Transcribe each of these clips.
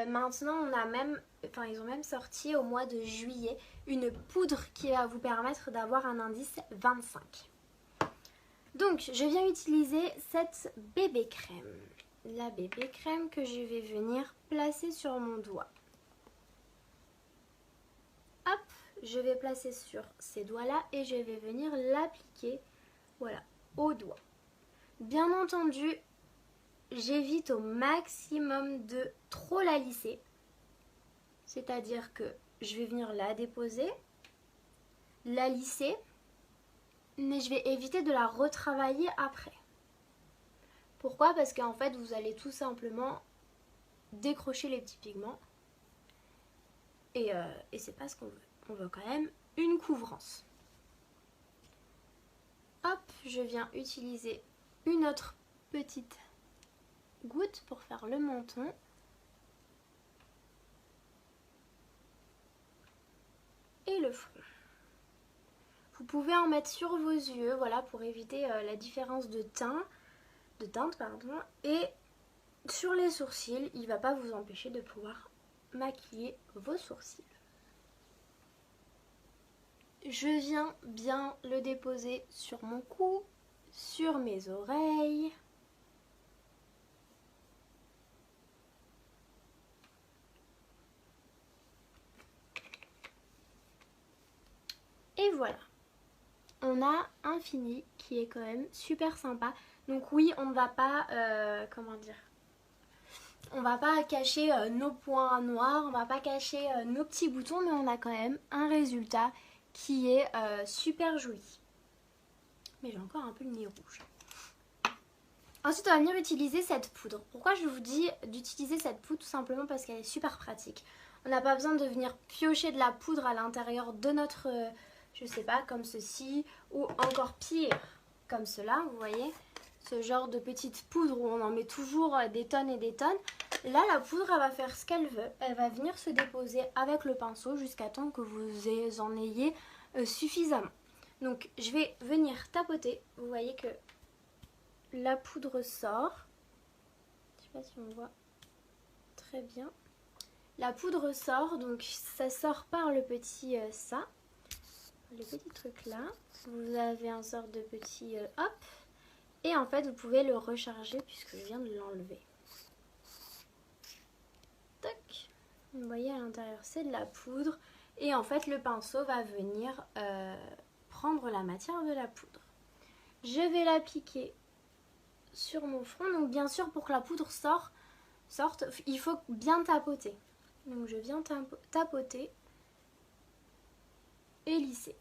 Maintenant, ils ont même sorti au mois de juillet une poudre qui va vous permettre d'avoir un indice 25. Donc, je viens utiliser cette bébé crème. La bébé crème que je vais venir placer sur mon doigt. Hop, je vais placer sur ces doigts-là et je vais venir l'appliquer, voilà, au doigt. Bien entendu, j'évite au maximum de trop la lisser. C'est-à-dire que je vais venir la déposer, la lisser, mais je vais éviter de la retravailler après. Pourquoi? Parce qu'en fait, vous allez tout simplement décrocher les petits pigments. Et c'est pas ce qu'on veut. On veut quand même une couvrance. Hop, je viens utiliser une autre petite goutte pour faire le menton. Et le front. Vous pouvez en mettre sur vos yeux, voilà, pour éviter la différence de teinte, et sur les sourcils, il ne va pas vous empêcher de pouvoir maquiller vos sourcils. Je viens bien le déposer sur mon cou, sur mes oreilles. Et voilà, on a un fini qui est quand même super sympa. Donc oui, on ne va pas, on va pas cacher nos points noirs, on va pas cacher nos petits boutons, mais on a quand même un résultat qui est super joli. Mais j'ai encore un peu le nez rouge. Ensuite, on va venir utiliser cette poudre. Pourquoi je vous dis d'utiliser cette poudre? Tout simplement parce qu'elle est super pratique. On n'a pas besoin de venir piocher de la poudre à l'intérieur de notre, je sais pas, comme ceci, ou encore pire, comme cela, vous voyez, ce genre de petite poudre où on en met toujours des tonnes et des tonnes. Là, la poudre, elle va faire ce qu'elle veut. Elle va venir se déposer avec le pinceau jusqu'à temps que vous en ayez suffisamment. Donc, je vais venir tapoter. Vous voyez que la poudre sort. Je sais pas si on voit très bien. La poudre sort, donc ça sort par le petit le petit truc là. Vous avez un sort de petit hop. Et en fait, vous pouvez le recharger puisque je viens de l'enlever. Tac. Vous voyez, à l'intérieur, c'est de la poudre. Et en fait, le pinceau va venir prendre la matière de la poudre. Je vais l'appliquer sur mon front. Donc bien sûr, pour que la poudre sorte, il faut bien tapoter. Donc je viens tapoter et lisser.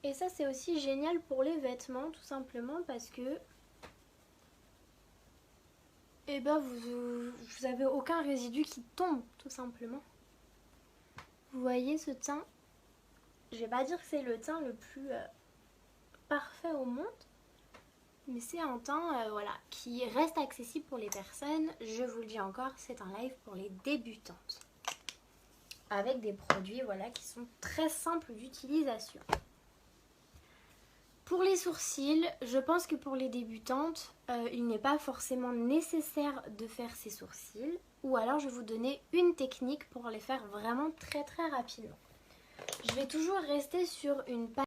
Et ça, c'est aussi génial pour les vêtements, tout simplement parce que eh ben, vous avez aucun résidu qui tombe, tout simplement. Vous voyez ce teint? Je vais pas dire que c'est le teint le plus parfait au monde, mais c'est un teint voilà, qui reste accessible pour les personnes. Je vous le dis encore, c'est un live pour les débutantes. Avec des produits voilà, qui sont très simples d'utilisation. Pour les sourcils, je pense que pour les débutantes, il n'est pas forcément nécessaire de faire ses sourcils. Ou alors je vais vous donner une technique pour les faire vraiment très rapidement. Je vais toujours rester sur une page